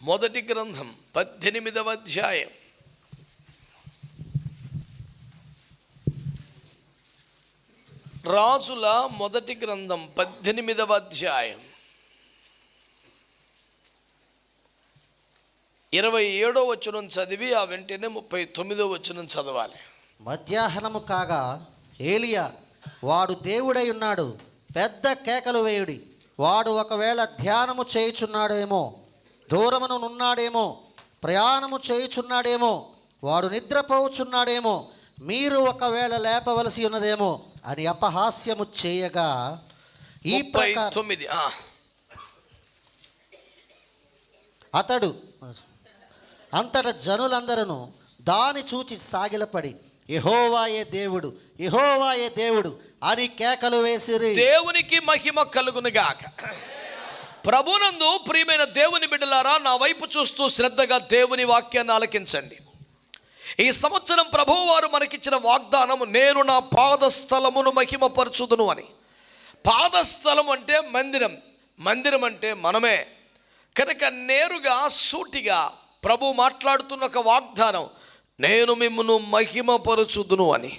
మొదటి గ్రంథం 18వ అధ్యాయం. రాజుల మొదటి గ్రంథం 18వ అధ్యాయం 27వ వచనం చదివి ఆ వెంటనే 39వ వచనం చదవాలి. మధ్యాహ్నము కాగా ఏలియా, వాడు దేవుడై ఉన్నాడు, పెద్ద కేకలు వేయుడి, వాడు ఒకవేళ ధ్యానము చేయుచున్నాడేమో, దూరమును నున్నాడేమో, ప్రయాణము చేయుచున్నాడేమో, వాడు నిద్రపోచున్నాడేమో, మీరు ఒకవేళ లేపవలసి ఉన్నదేమో అని అపహాస్యము చేయగా, ఈ ప్రకారం అతడు అంతట జనులందరూ దాని చూచి సాగిలపడి యెహోవాయే దేవుడు, యెహోవాయే దేవుడు అని కేకలు వేసిరి. దేవునికి మహిమ కలుగునుగాక. ప్రభునందు ప్రియమైన దేవుని బిడ్డలారా, నా వైపు చూస్తూ శ్రద్ధగా దేవుని వాక్యాన్ని ఆలకించండి. ఈ సంవత్సరం ప్రభువు వారు మనకిచ్చిన వాగ్దానం, నేను నా పాదస్థలమును మహిమపరచుదును అని. పాదస్థలం అంటే మందిరం, మందిరం అంటే మనమే కనుక నేరుగా సూటిగా ప్రభు మాట్లాడుతున్న ఒక వాగ్దానం, నేను మిమ్మును మహిమపరచుదును అని.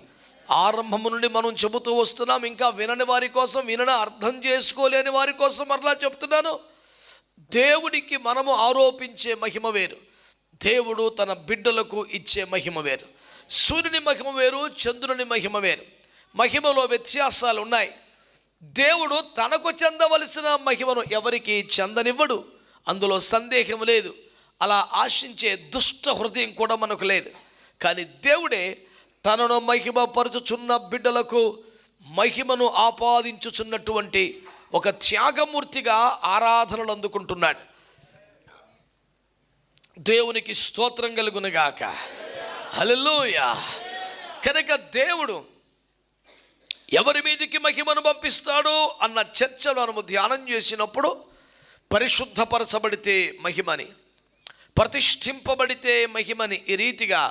ఆరంభము నుండి మనం చెబుతూ వస్తున్నాం. ఇంకా వినని వారి కోసం, అర్థం చేసుకోలేని వారి కోసం మరలా చెప్తున్నాను. దేవుడికి మనము ఆరోపించే మహిమ వేరు, దేవుడు తన బిడ్డలకు ఇచ్చే మహిమ వేరు. సూర్యుని మహిమ వేరు, చంద్రుని మహిమ వేరు. మహిమలో వ్యత్యాసాలు ఉన్నాయి. దేవుడు తనకు చెందవలసిన మహిమను ఎవరికి చెందనివ్వడు, అందులో సందేహం లేదు. అలా ఆశించే దుష్ట హృదయం కూడా మనకు లేదు. కానీ దేవుడే తనను మహిమపరచుచున్న బిడ్డలకు మహిమను ఆపాదించుచున్నటువంటి ఒక త్యాగమూర్తిగా ఆరాధనలు అందుకుంటున్నాడు. దేవునికి స్తోత్రం కలుగునుగాక. హల్లెలూయా. కనుక దేవుడు ఎవరి మీదికి మహిమను పంపిస్తాడు అన్న చర్చలో మనము ధ్యానం చేసినప్పుడు, పరిశుద్ధపరచబడితే మహిమని, ప్రతిష్ఠింపబడితే మహిమని, ఈ రీతిగా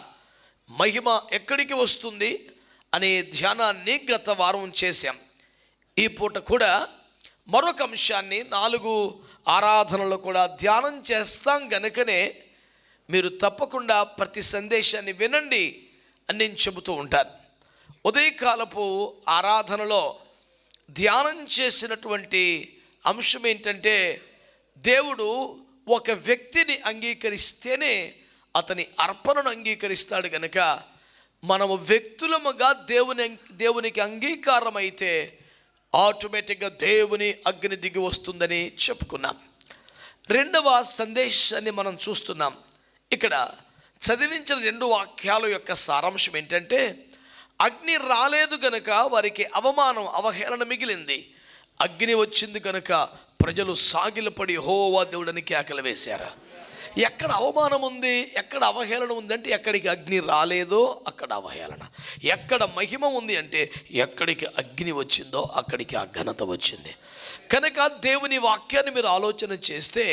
మహిమ ఎక్కడికి వస్తుంది అనే ధ్యానాన్ని గత వారం చేశాం. ఈ పూట కూడా మరొక అంశాన్ని 4 ఆరాధనలు కూడా ధ్యానం చేస్తాం. గనుకనే మీరు తప్పకుండా ప్రతి సందేశాన్ని వినండి అని నేను చెబుతూ ఉంటాను. ఉదయకాలపు ఆరాధనలో ధ్యానం చేసినటువంటి అంశం ఏంటంటే, దేవుడు ఒక వ్యక్తిని అంగీకరిస్తేనే అతని అర్పణను అంగీకరిస్తాడు. కనుక మనము వ్యక్తులముగా దేవునికి అంగీకారం అయితే ఆటోమేటిక్గా దేవుని అగ్ని దిగి వస్తుందని చెప్పుకున్నాం. రెండవ సందేశాన్ని మనం చూస్తున్నాం. ఇక్కడ చదివించిన 2 వాక్యాల యొక్క సారాంశం ఏంటంటే, అగ్ని రాలేదు కనుక వారికి అవమానం, అవహేళన మిగిలింది. అగ్ని వచ్చింది కనుక ప్రజలు సాగిలపడి యెహోవా దేవుడని కేకలు వేశారు. ఎక్కడ అవమానం ఉంది, ఎక్కడ అవహేళన ఉంది అంటే, ఎక్కడికి అగ్ని రాలేదో అక్కడ అవహేళన, ఎక్కడ మహిమ ఉంది అంటే ఎక్కడికి అగ్ని వచ్చిందో అక్కడికి ఆ ఘనత వచ్చింది. కనుక దేవుని వాక్యాన్ని మీరు ఆలోచన చేస్తే,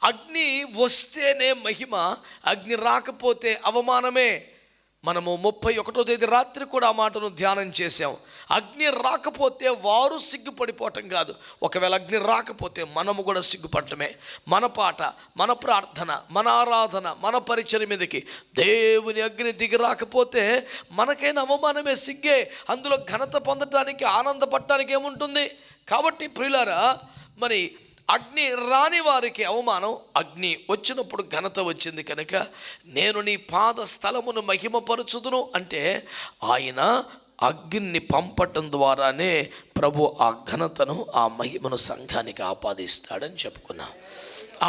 అగ్ని వస్తేనే మహిమ, అగ్ని రాకపోతే అవమానమే. మనము 31వ తేదీ రాత్రి కూడా ఆ మాటను ధ్యానం చేసాం. అగ్ని రాకపోతే వారు సిగ్గుపడిపోవటం కాదు, ఒకవేళ అగ్ని రాకపోతే మనము కూడా సిగ్గుపడటమే. మన పాట, మన ప్రార్థన, మన ఆరాధన, మన పరిచయం మీదకి దేవుని అగ్ని దిగి రాకపోతే మనకైనా అవమానమే, సిగ్గే. అందులో ఘనత పొందటానికి, ఆనందపడటానికి ఏముంటుంది? కాబట్టి ప్రియులారా, మరి అగ్ని రాని వారికి అవమానం, అగ్ని వచ్చినప్పుడు ఘనత వచ్చింది. కనుక నేను నీ పాద స్థలమును మహిమపరచుదును అంటే, ఆయన అగ్నిని పంపటం ద్వారానే ప్రభు ఆ ఘనతను, ఆ మహిమను సంఘానికి ఆపాదిస్తాడని చెప్పుకున్నాం.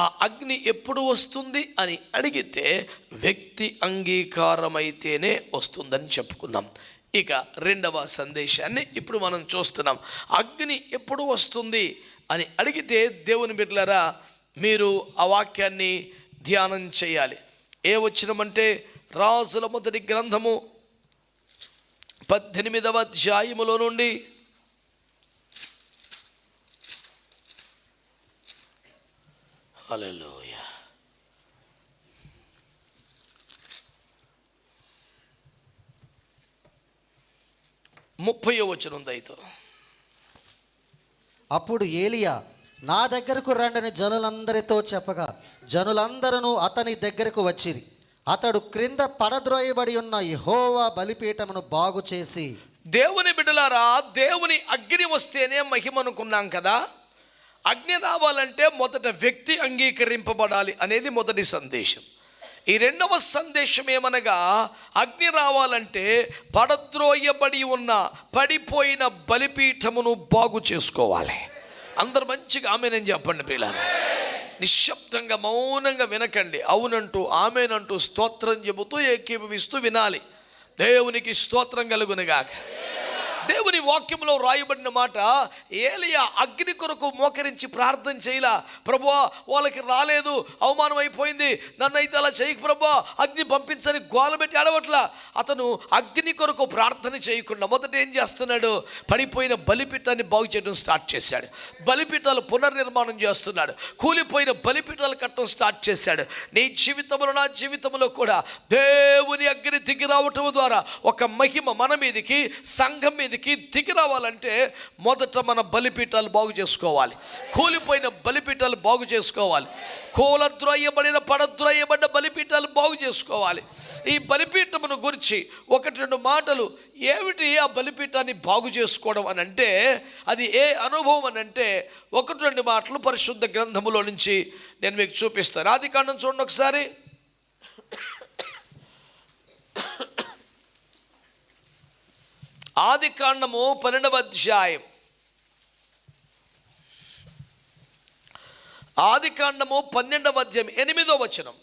ఆ అగ్ని ఎప్పుడు వస్తుంది అని అడిగితే, వ్యక్తి అంగీకారమైతేనే వస్తుందని చెప్పుకున్నాం. ఇక రెండవ సందేశాన్ని ఇప్పుడు మనం చూస్తున్నాం. అగ్ని ఎప్పుడు వస్తుంది అని అడిగితే, దేవుని బిడ్డలారా, మీరు ఆ వాక్యాన్ని ధ్యానం చేయాలి. ఏ వచనమంటే, రాజుల మొదటి గ్రంథము 18వ అధ్యాయములో నుండి 30వ వచనం దయతో. అప్పుడు ఏలియా నా దగ్గరకు రండని జనులందరితో చెప్పగా జనులందరూ అతని దగ్గరకు వచ్చిరి. అతడు క్రింద పడద్రోయబడి ఉన్న యెహోవా బలిపీఠమును బాగు చేసి, దేవుని బిడ్డలారా, దేవుని అగ్ని వస్తేనే మహిమ అనుకున్నాం కదా. అగ్ని రావాలంటే మొదట వ్యక్తి అంగీకరింపబడాలి అనేది మొదటి సందేశం. ఈ రెండవ సందేశం ఏమనగా, అగ్ని రావాలంటే పడద్రోయబడి ఉన్న పడిపోయిన బలిపీఠమును బాగు చేసుకోవాలి. అందరు మంచిగా ఆమేనని చెప్పండి పిల్లలు. నిశ్శబ్దంగా మౌనంగా వినకండి. అవునంటూ ఆమేనంటూ స్తోత్రం చెబుతూ ఏకీభవిస్తూ వినాలి. దేవునికి స్తోత్రం కలుగునుగాక. దేవుని వాక్యంలో రాయబడిన మాట, ఏలియా అగ్ని కొరకు మోకరించి ప్రార్థన చేయలా. ప్రభువా వాళ్ళకి రాలేదు, అవమానం అయిపోయింది, నన్ను అయితే అలా చేయకు ప్రభువా, అగ్ని పంపించని గోలబెట్టి అడవట్లా. అతను అగ్ని కొరకు ప్రార్థన చేయకుండా మొదట ఏం చేస్తున్నాడు, పడిపోయిన బలిపీఠాన్ని బాగు చేయడం స్టార్ట్ చేశాడు. బలిపీఠాలు పునర్నిర్మాణం చేస్తున్నాడు. కూలిపోయిన బలిపీఠాలు కట్టడం స్టార్ట్ చేశాడు. నీ జీవితంలో, నా జీవితంలో కూడా దేవుని అగ్ని దిగి రావటం ద్వారా ఒక మహిమ మన మీదకి, సంఘం మీదకి దిగి రావాలంటే మొదట మన బలిపీఠాలు బాగు చేసుకోవాలి. కూలిపోయిన బలిపీఠాలు బాగు చేసుకోవాలి. కూలద్రోయబడిన పడద్రోయబడిన బలిపీఠాలు బాగు చేసుకోవాలి. ఈ బలిపీఠమును గురించి ఒకటి రెండు మాటలు. ఏమిటి ఆ బలిపీఠాన్ని బాగు చేసుకోవడం అని అంటే, అది ఏ అనుభవం అని అంటే, ఒకటి రెండు మాటలు పరిశుద్ధ గ్రంథములో నుంచి నేను మీకు చూపిస్తాను. ఆదికాండం చూడండి ఒకసారి. ఆదికాండము 12వ అధ్యాయం. ఆదికాండము 12వ అధ్యాయం 8వ వచనం.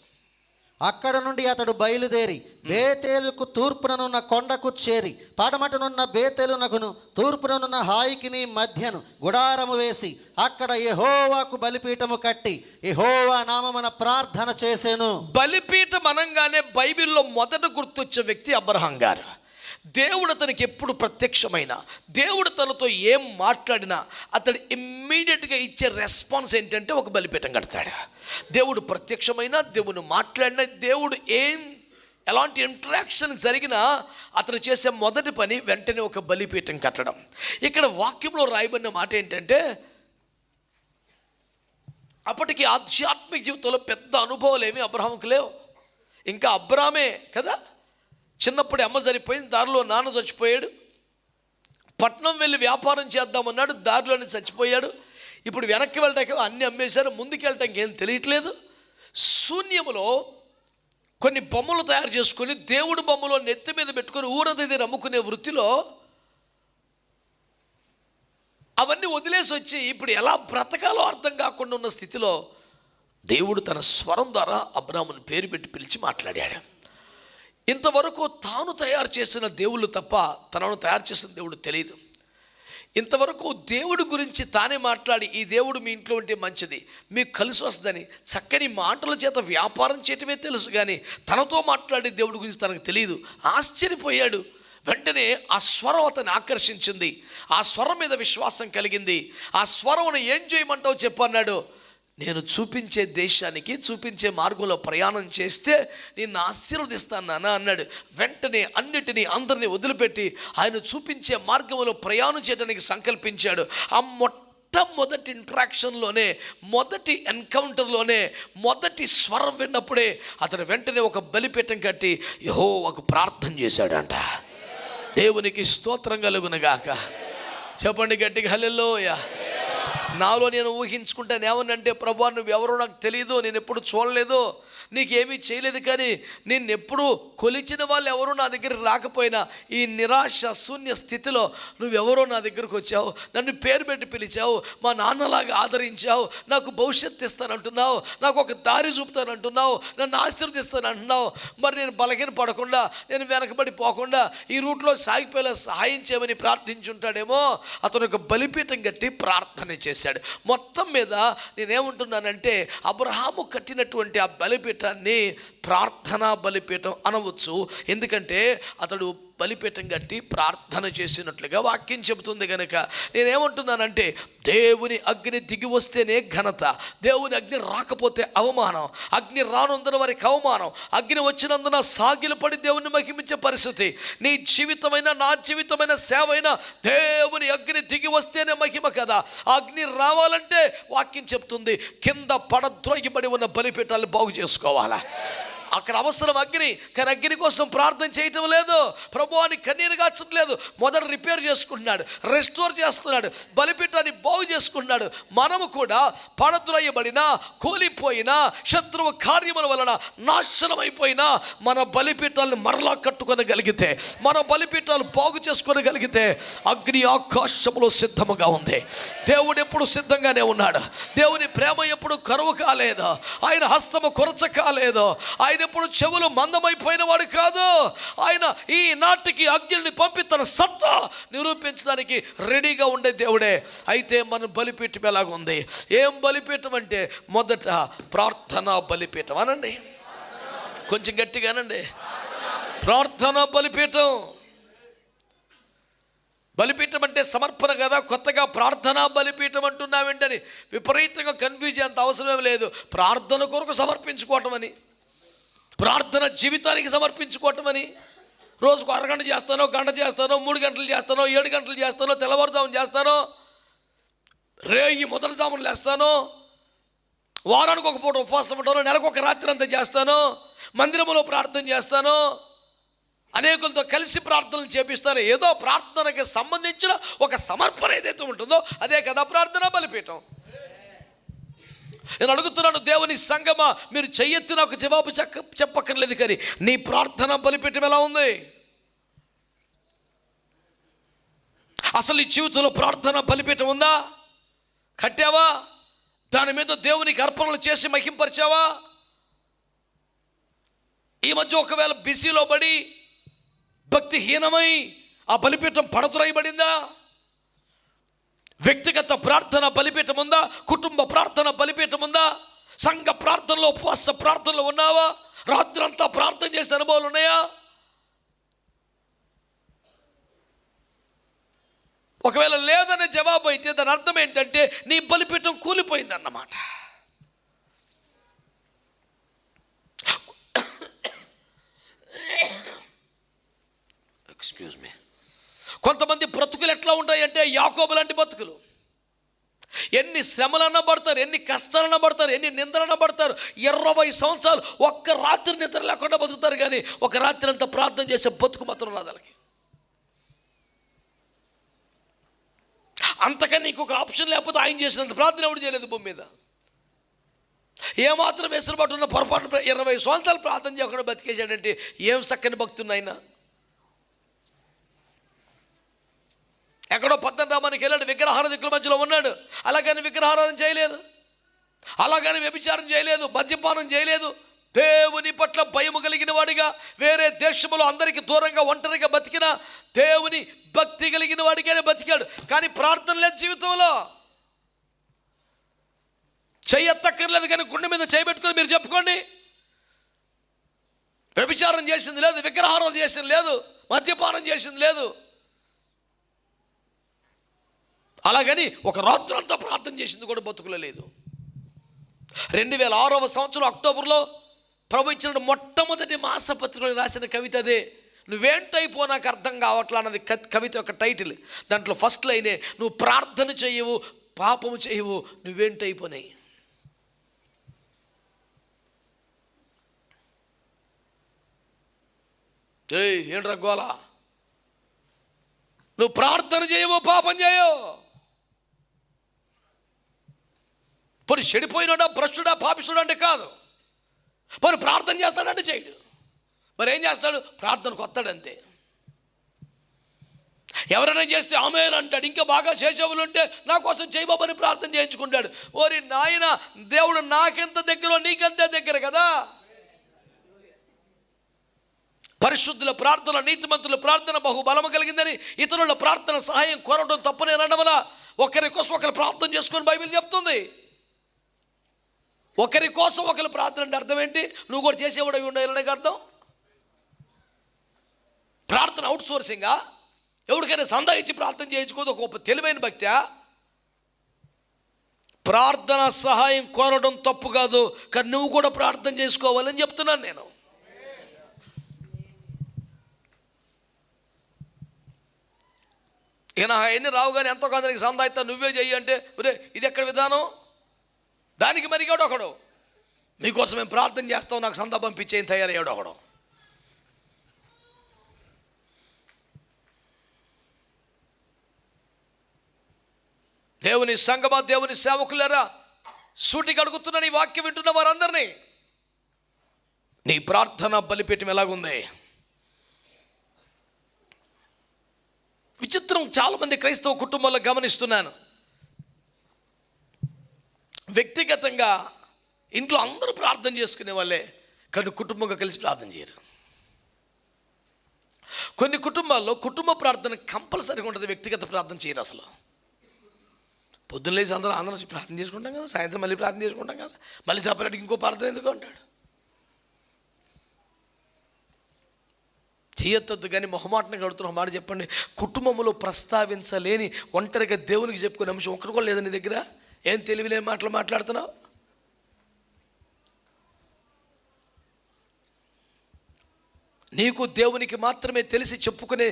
అక్కడ నుండి అతడు బయలుదేరి బేతేలుకు తూర్పుననున్న కొండకు చేరి, పడమటనున్న బేతేలునకును తూర్పుననున్న హాయికిని మధ్యను గుడారము వేసి అక్కడ యెహోవాకు బలిపీఠము కట్టి యెహోవా నామమున ప్రార్థన చేసెను. బలిపీఠం అనగానే బైబిల్లో మొదట గుర్తొచ్చే వ్యక్తి అబ్రహాం గారు. దేవుడు అతనికి ఎప్పుడు ప్రత్యక్షమైనా, దేవుడు తనతో ఏం మాట్లాడినా అతడు ఇమ్మీడియట్గా ఇచ్చే రెస్పాన్స్ ఏంటంటే ఒక బలిపీఠం కడతాడు. దేవుడు ప్రత్యక్షమైనా, దేవుడు మాట్లాడినా, దేవుడు ఎలాంటి ఇంటరాక్షన్ జరిగినా అతను చేసే మొదటి పని వెంటనే ఒక బలిపీఠం కట్టడం. ఇక్కడ వాక్యంలో రాయబడిన మాట ఏంటంటే, అప్పటికి ఆధ్యాత్మిక జీవితంలో పెద్ద అనుభవాలు ఏమీ అబ్రహాంకు లేవు. ఇంకా అబ్రామే కదా, చిన్నప్పుడు అమ్మ చనిపోయింది, దారిలో నాన్న చచ్చిపోయాడు. పట్నం వెళ్ళి వ్యాపారం చేద్దామన్నాడు, దారిలోనే చచ్చిపోయాడు. ఇప్పుడు వెనక్కి వెళ్ళటానికి అన్నీ అమ్మేశారు, ముందుకు వెళ్ళటానికి ఏం తెలియట్లేదు. శూన్యములో కొన్ని బొమ్మలు తయారు చేసుకొని దేవుడు బొమ్మలో నెత్తి మీద పెట్టుకొని ఊరంతా అమ్ముకునే వృత్తిలో అవన్నీ వదిలేసి వచ్చి ఇప్పుడు ఎలా బ్రతకాలో అర్థం కాకుండా ఉన్న స్థితిలో దేవుడు తన స్వరం ద్వారా అబ్రాహామును పేరు పెట్టి పిలిచి మాట్లాడాడు. ఇంతవరకు తాను తయారు చేసిన దేవుళ్ళు తప్ప తనను తయారు చేసిన దేవుడు తెలియదు. ఇంతవరకు దేవుడి గురించి తానే మాట్లాడి, ఈ దేవుడు మీ ఇంట్లో ఉంటే మంచిది, మీకు కలిసి వస్తుందని చక్కని మాటల చేత వ్యాపారం చేయటమే తెలుసు, కానీ తనతో మాట్లాడే దేవుడి గురించి తనకు తెలియదు. ఆశ్చర్యపోయాడు. వెంటనే ఆ స్వరం అతన్ని ఆకర్షించింది. ఆ స్వరం మీద విశ్వాసం కలిగింది. ఆ స్వరం ఏం చేయమంటావు చెప్పన్నాడు. నేను చూపించే దేశానికి, చూపించే మార్గంలో ప్రయాణం చేస్తే నేను ఆశీర్వదిస్తాను నాన్న అన్నాడు. వెంటనే అన్నిటినీ అందరినీ వదిలిపెట్టి ఆయన చూపించే మార్గంలో ప్రయాణం చేయడానికి సంకల్పించాడు. ఆ మొట్టమొదటి ఇంట్రాక్షన్లోనే, మొదటి ఎన్కౌంటర్లోనే, మొదటి స్వరం విన్నప్పుడే అతను వెంటనే ఒక బలిపీఠం కట్టి యెహోవాకు ప్రార్థన చేశాడంట. దేవునికి స్తోత్రం కలుగునుగాక. చెప్పండి గట్టిగా హల్లెలూయా. నాలో నేను ఊహించుకుంటాను ఏమనంటే, ప్రభువా నువ్వెవరో నాకు తెలియదు, నేను ఎప్పుడు చూడలేదు, నీకేమీ చేయలేదు, కానీ నేను ఎప్పుడు కొలిచిన వాళ్ళు ఎవరో నా దగ్గరికి రాకపోయినా ఈ నిరాశ శూన్య స్థితిలో నువ్వెవరో నా దగ్గరకు వచ్చావు, నన్ను పేరు పెట్టి పిలిచావు, మా నాన్నలాగా ఆదరించావు, నాకు భవిష్యత్తు ఇస్తానంటున్నావు, నాకు ఒక దారి చూపుతానంటున్నావు, నన్ను ఆశీర్వదిస్తానంటున్నావు. మరి నేను బలహీన పడకుండా, నేను వెనకబడి పోకుండా ఈ రూట్లో సాగిపోయేలా సహాయం చేయమని ప్రార్థించుంటాడేమో. అతను ఒక బలిపీఠం కట్టి ప్రార్థన చేశాడు. మొత్తం మీద నేనేమంటున్నానంటే, అబ్రహాము కట్టినటువంటి ఆ బలిపీఠాన్ని ప్రార్థనా బలిపీఠం అనవచ్చు. ఎందుకంటే అతడు బలిపీఠం కట్టి ప్రార్థన చేసినట్లుగా వాక్యం చెబుతుంది. కనుక నేనేమంటున్నానంటే దేవుని అగ్ని దిగి వస్తేనే ఘనత, దేవుని అగ్ని రాకపోతే అవమానం, అగ్ని రానందున వారికి అవమానం, అగ్ని వచ్చినందున సాగిలు పడి దేవుని మహిమించే పరిస్థితి. నీ జీవితమైన నా జీవితమైన సేవైన దేవుని అగ్ని దిగి వస్తేనే మహిమ కదా. అగ్ని రావాలంటే వాక్యం చెప్తుంది కింద పడద్రోయబడి ఉన్న బలిపీఠాలను బాగు చేసుకోవాలా. అక్కడ అవసరం అగ్ని, కానీ అగ్ని కోసం ప్రార్థన చేయటం లేదు. ప్రభువాని కన్నీరు కాచట్లేదు, మొదట రిపేర్ చేసుకుంటున్నాడు, రెస్టోర్ చేస్తున్నాడు, బలిపీఠాన్ని బాగు చేసుకుంటున్నాడు. మనము కూడా పడద్రోయబడినా, కూలిపోయినా, శత్రువు కార్యముల వలన నాశనం అయిపోయినా మన బలిపీఠాలను మరలా కట్టుకొనగలిగితే, మన బలిపీఠాలు బాగు చేసుకోగలిగితే అగ్ని ఆకాశములో సిద్ధముగా ఉంది. దేవుడు ఎప్పుడు సిద్ధంగానే ఉన్నాడు. దేవుని ప్రేమ ఎప్పుడు కరువు కాలేదు, ఆయన హస్తము కొరచ కాలేదు, ఆయన ఎప్పుడు చెవులు మందమైపోయిన వాడు కాదు. ఆయన ఈ నాటికి అగ్నిని పంపి తన సత్తా నిరూపించడానికి రెడీగా ఉండే దేవుడే. అయితే మన బలిపీఠం ఎలాగుంది? ఏం బలిపీఠం అంటే మొదట ప్రార్థనా బలిపీఠం అనండి, కొంచెం గట్టిగానండి. ప్రార్థనా బలిపీఠం. బలిపీఠం అంటే సమర్పణ కదా, కొత్తగా ప్రార్థనా బలిపీఠం అంటున్నావేంటని విపరీతంగా కన్ఫ్యూజ్ అంత అవసరం లేదు. ప్రార్థన కొరకు సమర్పించుకోవటం అని, ప్రార్థన జీవితానికి సమర్పించుకోవటం అని. రోజుకు అరగంట చేస్తానో, గంట చేస్తానో, 3 గంటలు చేస్తానో, 7 గంటలు చేస్తానో, తెల్లవారుజామున చేస్తానో, రేయి మొదటి జాములు లేస్తానో, వారానికి ఒక పూట ఉపవాసం ఉంటానో, నెలకు ఒక రాత్రి అంతా చేస్తానో, మందిరంలో ప్రార్థన చేస్తానో, అనేకులతో కలిసి ప్రార్థనలు చేపిస్తాను. ఏదో ప్రార్థనకి సంబంధించిన ఒక సమర్పణ ఏదైతే ఉంటుందో అదే కదా ప్రార్థన బలిపీఠం. నేను అడుగుతున్నాను, దేవుని సంగమా, మీరు చెయ్యెత్తిన ఒక జవాబు చెప్పక్కర్లేదు, కానీ నీ ప్రార్థన బలిపీఠం ఎలా ఉంది? అసలు నీ జీవితంలో ప్రార్థన బలిపీఠం ఉందా? కట్టావా? దాని మీద దేవునికి అర్పణలు చేసి మహింపరిచావా? ఈ మధ్య ఒకవేళ బిజీలో పడి భక్తిహీనమై ఆ బలిపీఠం పడతురైబడిందా? వ్యక్తిగత ప్రార్థన బలిపీఠం ఉందా? కుటుంబ ప్రార్థన బలిపీఠం ఉందా? సంఘ ప్రార్థనలో, ఉపవాస ప్రార్థనలో ఉన్నావా? రాత్రంతా ప్రార్థన చేసే అనుభవాలు ఉన్నాయా? ఒకవేళ లేదనే జవాబు అయితే దాని అర్థం ఏంటంటే నీ బలిపీఠం కూలిపోయిందన్నమాట. Excuse me. కొంతమంది బ్రతుకులు ఎట్లా ఉంటాయంటే యాకోబు లాంటి బతుకులు. ఎన్ని శ్రమలన్నా పడతారు, ఎన్ని కష్టాలన్నా పడతారు, ఎన్ని నిందలన్నా పడతారు. 20 సంవత్సరాలు ఒక్క రాత్రి నిద్ర లేకుండా బతుకుతారు, కానీ ఒక రాత్రి అంతా ప్రార్థన చేసే బతుకు మాత్రం రాదు వాళ్ళకి. అంతకని నీకు ఒక ఆప్షన్ లేకపోతే ఆయన చేసినంత ప్రార్థన ఎవడు చేయలేదు భూమి మీద. ఏమాత్రం వెసులుబాటు ఉన్న పొరపాటు 20 సంవత్సరాలు ప్రార్థన చేయకుండా బతికేశాడంటే ఏం చక్కని భక్తున్న ఆయన. ఎక్కడో పద్మనాభానికి వెళ్ళాడు, విగ్రహారాధికుల మధ్యలో ఉన్నాడు. అలాగని విగ్రహారాధన చేయలేదు, అలాగని వ్యభిచారం చేయలేదు, మద్యపానం చేయలేదు. దేవుని పట్ల భయము కలిగిన వాడిగా, వేరే దేశంలో అందరికీ దూరంగా ఒంటరిగా బతికిన దేవుని భక్తి కలిగిన వాడిగానే బతికాడు. కానీ ప్రార్థన లేదు జీవితంలో. చెయ్యెత్తక్కర్లేదు, కానీ గుండె మీద చేయబెట్టుకొని మీరు చెప్పుకోండి. వ్యభిచారం చేసింది లేదు, విగ్రహారాధన చేసింది లేదు, మద్యపానం చేసింది లేదు. అలాగని ఒక రాత్రంతా ప్రార్థన చేసింది కూడా బతుకులో లేదు. 2006వ సంవత్సరం అక్టోబర్లో ప్రభు ఇచ్చిన మొట్టమొదటి మాసపత్రికలో రాసిన కవిత అదే. నువ్వేంటైపో నాకు అర్థం కావట్లా అన్నది కవిత యొక్క టైటిల్. దాంట్లో ఫస్ట్ లైనే, నువ్వు ప్రార్థన చేయవు, పాపము చేయవు, నువ్వేంటైపోనాయి. ఏంట్రా గోలా? నువ్వు ప్రార్థన చేయవు, పాపం చేయవు. పోనీ చెడిపోయినాడా, భ్రష్టుడా, పాపిస్తుడా అంటే కాదు. పోనీ ప్రార్థన చేస్తాడంటే చేయడు. మరి ఏం చేస్తాడు? ప్రార్థనకు వస్తాడంతే. ఎవరైనా చేస్తే ఆమేన్ అంటాడు. ఇంకా బాగా చేసేవాళ్ళు ఉంటే నా కోసం చేయబాబని ప్రార్థన చేయించుకుంటాడు. ఓరి నాయన, దేవుడు నాకెంత దగ్గర నీకెంత దగ్గర కదా. పరిశుద్ధుల ప్రార్థన, నీతిమంతుల ప్రార్థన బహుబలము కలిగిందని ఇతరుల ప్రార్థన సహాయం కోరడం తప్పనే అనడం వల్ల ఒకరి కోసం ఒకరు ప్రార్థన చేసుకొని బైబిల్ చెప్తుంది. ఒకరి కోసం ఒకరు ప్రార్థన అంటే అర్థం ఏంటి? నువ్వు కూడా చేసేవాడు అవి ఉండాలనే అర్థం. ప్రార్థన అవుట్ సోర్సింగా? ఎవరికైనా సందా ఇచ్చి ప్రార్థన చేయించుకోదు ఒక తెలివైన భక్తి. ప్రార్థన సహాయం కోరడం తప్పు కాదు, కానీ నువ్వు కూడా ప్రార్థన చేసుకోవాలని చెప్తున్నాను నేను. ఇక నా ఎన్ని రావు కానీ ఎంతో కొందరికి సందా ఇస్తా నువ్వే చెయ్యి అంటే, ఒరే ఇది ఎక్కడ విధానం? దానికి మరిగాడు ఒకడు, మీకోసం మేము ప్రార్థన చేస్తాం నాకు సందా పంపించేయం తయారయ్యాడు ఒకడు. దేవుని సంగమా, దేవుని సేవకులారా, సూటిగా అడుగుతున్న ఈ వాక్యం వింటున్న వారందరినీ, నీ ప్రార్థన బలిపీఠం ఎలాగుంది? విచిత్రం, చాలామంది క్రైస్తవ కుటుంబాల్లో గమనిస్తున్నాను, వ్యక్తిగతంగా ఇంట్లో అందరూ ప్రార్థన చేసుకునే వాళ్ళే, కానీ కుటుంబంగా కలిసి ప్రార్థన చేయరు. కొన్ని కుటుంబాల్లో కుటుంబ ప్రార్థన కంపల్సరీగా ఉంటుంది, వ్యక్తిగత ప్రార్థన చేయరు అసలు. పొద్దున్న లేచి అందరూ ప్రార్థన చేసుకుంటాం కదా, సాయంత్రం మళ్ళీ ప్రార్థన చేసుకుంటాం కదా, మళ్ళీ సపరేట్గా ఇంకో ప్రార్థన ఎందుకు అంటాడు. చేయొద్దు కానీ మొహమాటంగా కడుతున్న మాట చెప్పండి, కుటుంబంలో ప్రస్తావించలేని ఒంటరిగా దేవునికి చెప్పుకునే అంశం ఒక్కరు కూడా లేదా నీ దగ్గర? ఏం తెలివిలేని మాటలు మాట్లాడుతున్నావు? నీకు దేవునికి మాత్రమే తెలిసి చెప్పుకునే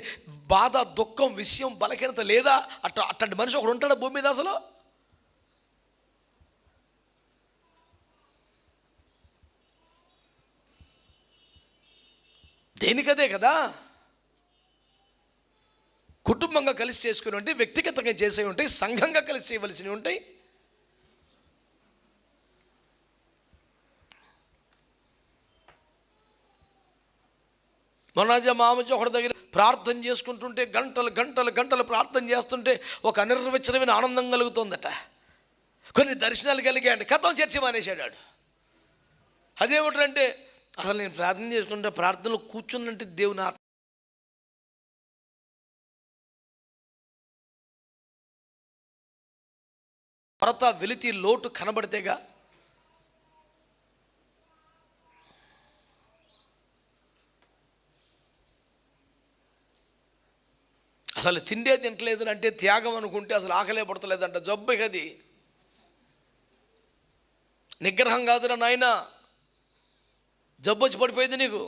బాధ, దుఃఖం, విషయం, బలహీనత లేదా? అట్లాంటి మనిషి ఒకడు ఉంటాడా భూమి మీద అసలు? దేనికదే కదా. కుటుంబంగా కలిసి చేసుకుని ఉంటాయి, వ్యక్తిగతంగా చేసే ఉంటాయి, సంఘంగా కలిసి చేయవలసినవి ఉంటాయి. మొన్న మామూలు ఒకటి దగ్గర ప్రార్థన చేసుకుంటుంటే గంటలు గంటలు గంటలు ప్రార్థన చేస్తుంటే ఒక అనిర్వచనమైన ఆనందం కలుగుతుందట. కొన్ని దర్శనాలు కలిగాయండి, కథం చర్చ మానేశాడు. అదేమిటంటే, అసలు నేను ప్రార్థన చేసుకుంటే ప్రార్థనలో కూర్చున్నంటే దేవుని ఆత్మ కొరత, వెలితి, లోటు కనబడితేగా. అసలు తిండే తింటలేదు అంటే త్యాగం అనుకుంటే అసలు ఆకలే పడతలేదంట. జబ్బే కది, నిగ్రహం కాదురా నాయన, జబ్బు వచ్చి పడిపోయింది నీకు.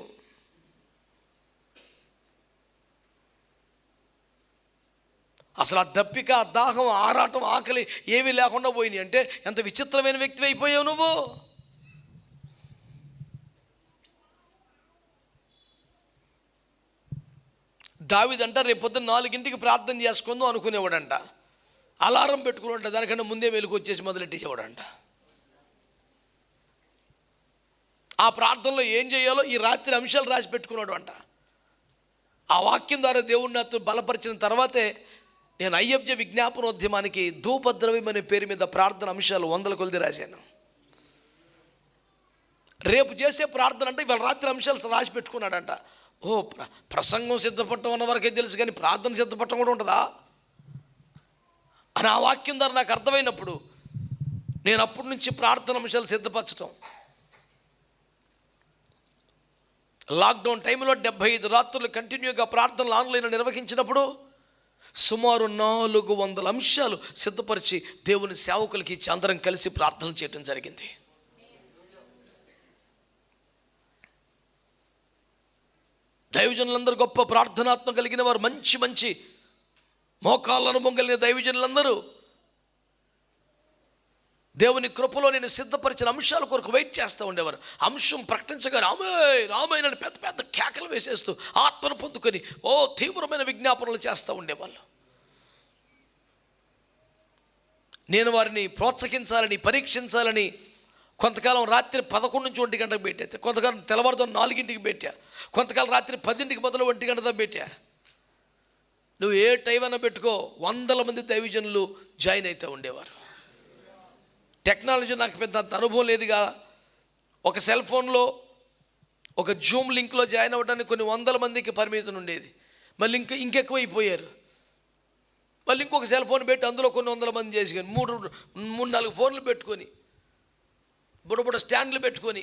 అసలు ఆ దప్పిక, ఆ దాహం, ఆరాటం, ఆకలి ఏమీ లేకుండా పోయినాయి అంటే ఎంత విచిత్రమైన వ్యక్తి అయిపోయావు నువ్వు. దావీదంట రేపు పొద్దున్న 4 ప్రార్థన చేసుకుందాం అనుకునేవాడంట. అలారం పెట్టుకున్నాడంట, దానికన్నా ముందే వెలుగు వచ్చేసి మొదలెట్టేసేవాడంట. ఆ ప్రార్థనలో ఏం చేయాలో ఈ రాత్రి అంశాలు రాసి పెట్టుకున్నాడు అంట. ఆ వాక్యం ద్వారా దేవుడిని నాతో బలపరిచిన తర్వాతే నేను IFJ విజ్ఞాపనోద్యమానికి ధూపద్రవ్యం అనే పేరు మీద ప్రార్థన అంశాలు 100 కొలది రాశాను. రేపు చేసే ప్రార్థన అంటే ఇవాళ రాత్రి అంశాలు రాసి పెట్టుకున్నాడంట. ఓ ప్రసంగం సిద్ధపడటం అన్న వరకే తెలుసు, కానీ ప్రార్థన సిద్ధపడటం కూడా ఉంటుందా అని ఆ వాక్యం ద్వారా నాకు అర్థమైనప్పుడు నేను అప్పటి నుంచి ప్రార్థన అంశాలు సిద్ధపరచడం. లాక్డౌన్ టైంలో 75 రాత్రులు కంటిన్యూగా ప్రార్థనలు ఆన్లైన్లో నిర్వహించినప్పుడు సుమారు 400 అంశాలు సిద్ధపరిచి దేవుని సేవకులకి ఇచ్చి అందరం కలిసి ప్రార్థనలు చేయడం జరిగింది. దైవజనులందరూ గొప్ప ప్రార్థనాత్మ కలిగిన వారు, మంచి మంచి మోకాళ్ళ అనుభవం కలిగిన దైవజనులందరూ దేవుని కృపలో నేను సిద్ధపరిచిన అంశాల కొరకు వెయిట్ చేస్తూ ఉండేవారు. అంశం ప్రకటించగా రామాయణ పెద్ద పెద్ద కేకలు వేసేస్తూ ఆత్మను పొందుకొని తీవ్రమైన విజ్ఞాపనలు చేస్తూ ఉండేవాళ్ళు. నేను వారిని ప్రోత్సహించాలని, పరీక్షించాలని కొంతకాలం రాత్రి 11 నుంచి 1 గంటకు పెట్టా, కొంతకాలం తెల్లవారుతో 4 పెట్టా, కొంతకాలం రాత్రి 10 మొదలు 1 గంట దాకా పెట్టా. నువ్వు ఏ టైం అయినా పెట్టుకో, 100 మంది దైవజనులు జాయిన్ అవుతూ ఉండేవారు. టెక్నాలజీ నాకు పెద్ద అనుభవం లేదుగా, ఒక సెల్ ఫోన్లో ఒక జూమ్ లింక్లో జాయిన్ అవ్వడానికి కొన్ని 100 మందికి పరిమితం ఉండేది. మళ్ళీ ఇంకెక్కువ అయిపోయారు. మళ్ళీ ఇంకొక సెల్ ఫోన్ పెట్టి అందులో కొన్ని 100 మంది చేసుకొని 3-4 ఫోన్లు పెట్టుకొని బుడబుడ స్టాండ్లు పెట్టుకొని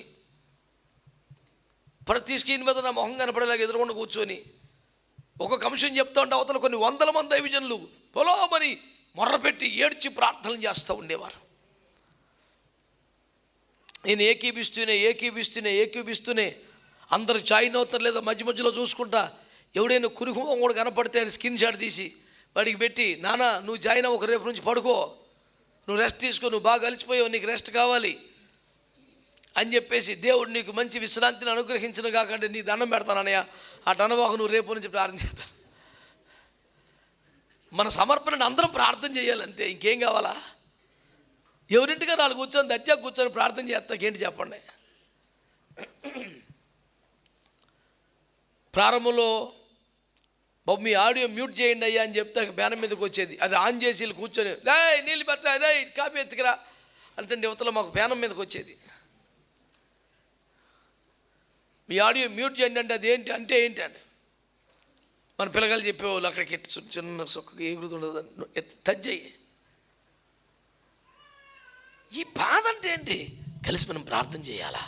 ప్రతి స్క్రీన్ మీద నా మొహం కనపడేలాగా ఎదురుకుండా కూర్చొని ఒక్కొక్క అంశం చెప్తా ఉంటే అవతల కొన్ని వందల మంది దైవజనులు పొలోమని మొర్రపెట్టి ఏడ్చి ప్రార్థనలు చేస్తూ ఉండేవారు. నేను ఏకీపిస్తూనే అందరూ జాయిన్ అవుతారు లేదా మధ్య మధ్యలో చూసుకుంటా ఎవడైనా కురుహం కూడా కనపడితే ఆయన స్క్రీన్ షాట్ తీసి వాడికి పెట్టి, నాన్న నువ్వు జాయిన్ అవ్వక రేపు నుంచి పడుకో, నువ్వు రెస్ట్ తీసుకో, నువ్వు బాగా అలసిపోయావు, నీకు రెస్ట్ కావాలి అని చెప్పేసి దేవుడు నీకు మంచి విశ్రాంతిని అనుగ్రహించిన కాకంటే నీ దండం పెడతానన్నయ్య, ఆ టనవాకు నువ్వు రేపు నుంచి ప్రార్థన చేస్తాను. మన సమర్పణను అందరం ప్రార్థన చేయాలంతే, ఇంకేం కావాలా? ఎవరింటిగా 4 కూర్చొని దర్జా కూర్చొని ప్రార్థన చేస్తాకేంటి చెప్పండి. ప్రారంభంలో బాబు మీ ఆడియో మ్యూట్ చేయండి అయ్యా అని చెప్తే బ్యానం మీదకి వచ్చేది, అది ఆన్ చేసి వీళ్ళు కూర్చొని రేయ్ నీళ్ళు పెట్టా, రేయ్ కాపీ ఎత్తుకురా అంటే యువతలో మాకు బ్యానం మీదకి వచ్చేది. మీ ఆడియో మ్యూట్ చేయండి అంటే అది ఏంటి అంటే మన పిల్లగాలు చెప్పేవాళ్ళు అక్కడికి చిన్న సొక్కకి ఎగురుతుండదు, టచ్ అయ్యి. ఈ బాధ అంటే ఏంటి? కలిసి మనం ప్రార్థన చేయాలా?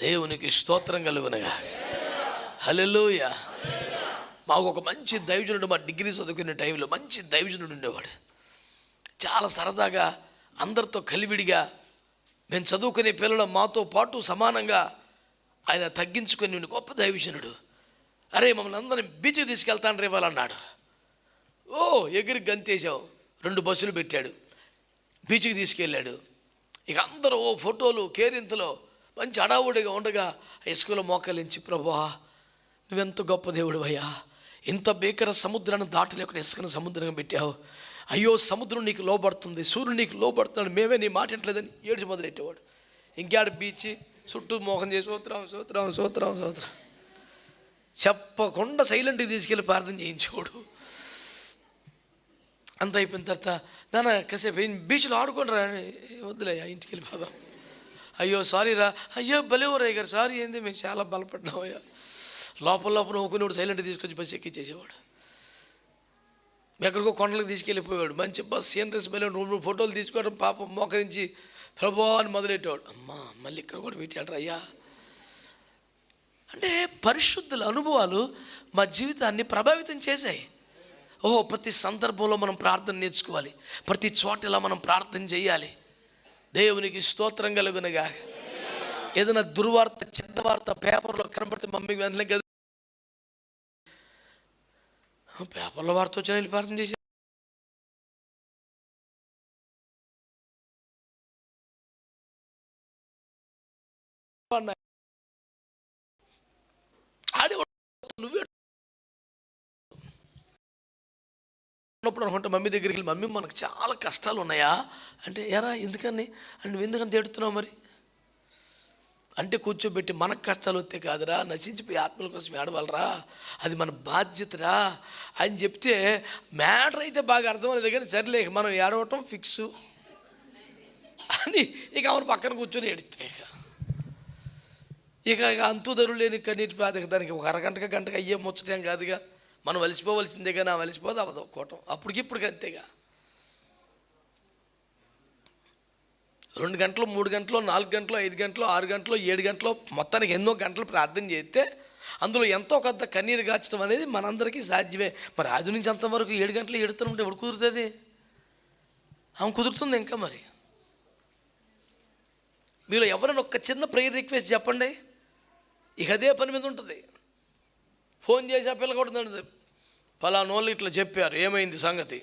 దేవునికి స్తోత్రం కలుగునగా. హల్లెలూయా. మాకు ఒక మంచి దైవజనుడు, మా డిగ్రీ చదువుకునే టైంలో మంచి దైవజనుడు ఉండేవాడు. చాలా సరదాగా అందరితో కలివిడిగా మేము చదువుకునే పిల్లలు మాతో పాటు సమానంగా ఆయన తగ్గించుకొని గొప్ప దైవజనుడు. అరే మమ్మల్ని అందరినీ బీచ్కి తీసుకెళ్తాను రేవాలన్నాడు. ఓ ఎగిరి గంతేసావు. 2 బస్సులు పెట్టాడు, బీచ్కి తీసుకెళ్ళాడు. ఇక అందరూ ఓ ఫోటోలు కేరింతలో మంచి అడావుడిగా ఉండగా ఇసుకలో మోకలించి, ప్రభువా నువ్వెంత గొప్ప దేవుడు అయ్యా, ఇంత భీకర సముద్రాన్ని దాటలేకుండా ఇసుకను సముద్రంగా పెట్టావు. అయ్యో సముద్రం నీకు లోబడుతుంది, సూర్యుడు నీకు లోబడుతున్నాడు, మేమే నీ మాట ఇంట్లేదని ఏడ్చి మొదలెట్టేవాడు. ఇంకాడ బీచ్ చుట్టూ మోహం చేసి సూత్రం చెప్పకుండా సైలెంట్గా తీసుకెళ్ళి ప్రార్థన చేయించేవాడు. అంత అయిపోయిన తర్వాత నాన్న కాసేపు బీచ్లో ఆడుకోండి రా, వద్దులే ఇంటికి వెళ్ళిపోదాం. అయ్యో సారీ రా, అయ్యో భలేవరయ్య గారు సారీ, ఏంది మేము చాలా బలపడ్డాం అయ్యా. లోపల నవ్వుకునేవాడు, సైలెంట్గా తీసుకొచ్చి బస్సు ఎక్కించేసేవాడు. ఎక్కడికో కొండలకు తీసుకెళ్ళిపోయాడు. మంచి బస్ సీనరీస్ మళ్ళీ 2 ఫోటోలు తీసుకోవడం, పాపం మోకరించి ప్రభువా అని మొదలెట్టేవాడు. అమ్మా మళ్ళీ ఇక్కడ కూడా పెట్టాడు అయ్యా. అంటే పరిశుద్ధుల అనుభవాలు మా జీవితాన్ని ప్రభావితం చేశాయి. ఓహో ప్రతి సందర్భంలో మనం ప్రార్థన నేర్చుకోవాలి, ప్రతి చోట ఇలా మనం ప్రార్థన చేయాలి. దేవునికి స్తోత్రం కలుగునగా. ఏదైనా దుర్వార్త చెడ్డ వార్త పేపర్లో కనపడితే మమ్మీకి వెంటనే కదా పేపర్లో వార్త వచ్చిన వెళ్ళి ప్రార్థన చేసి ఆడి నువ్వే ఉన్నప్పుడు అనుకుంటా మమ్మీ దగ్గరికి వెళ్ళి, మమ్మీ మనకు చాలా కష్టాలు ఉన్నాయా అంటే, ఎరా ఎందుకని అంటే, నువ్వు ఎందుకని తిడుతున్నావు మరి అంటే, కూర్చోబెట్టి మనకు కష్టాలు వస్తే కాదురా, నశించిపోయి ఆత్మల కోసం ఏడవాలరా, అది మన బాధ్యతరా అని చెప్తే మ్యాటర్ అయితే బాగా అర్థమవుతుంది. కానీ సరేలే మనం ఏడవటం ఫిక్స్ అని ఇక అవును పక్కన కూర్చొని ఏడితే ఇక అంతు ధరులు లేని కన్నీటి బాధ దానికి ఒక అరగంటగా గంటగా అయ్యే ముచ్చటం కాదుగా. మనం వలిసిపోవలసిందేగా, నా వలిసిపోదు అవదు ఒక్కోటం అప్పటికిప్పుడు అంతేగా. 2 గంటలు 3 గంటలు 4 గంటలు 5 గంటలు 6 గంటలు 7 గంటలు మొత్తానికి ఎన్నో గంటలు ప్రార్థన చేస్తే అందులో ఎంతో కొంత కన్నీరు గార్చడం అనేది మనందరికీ సాధ్యమే. మరి ఆది నుంచి అంతవరకు 7 గంటలు ఎడుతూ ఉంటే ఎవడు కుదురుతుంది? ఆమె కుదురుతుంది ఇంకా. మరి మీలో ఎవరైనా ఒక్క చిన్న ప్రేయర్ రిక్వెస్ట్ చెప్పండి, ఇక అదే పని మీద ఉంటుంది. ఫోన్ చేసి ఆ పిల్ల కొడుతుంది, ఫలానోళ్ళు ఇట్లా చెప్పారు, ఏమైంది సంగతి,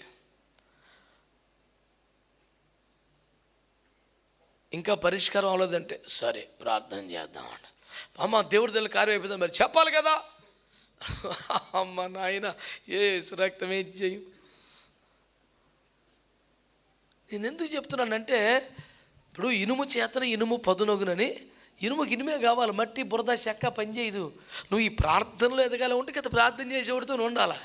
ఇంకా పరిష్కారం అవ్వలేదంటే సరే ప్రార్థన చేద్దామంట. అమ్మ దేవుడి దగ్గర కార్యం అయిపోయింది, మరి చెప్పాలి కదా. అమ్మ నాయన ఏ రక్తమే చెయ్యి. నేను ఎందుకు చెప్తున్నానంటే, ఇప్పుడు ఇనుము చేతన ఇనుము పదునొగునని, ఇనుముకి ఇనుమే కావాలి, మట్టి బురద చెక్క పనిచేయదు. నువ్వు ఈ ప్రార్థనలో ఎదగాలి ఉంటే కదా ప్రార్థన చేసేవాడితో ఉండాలా.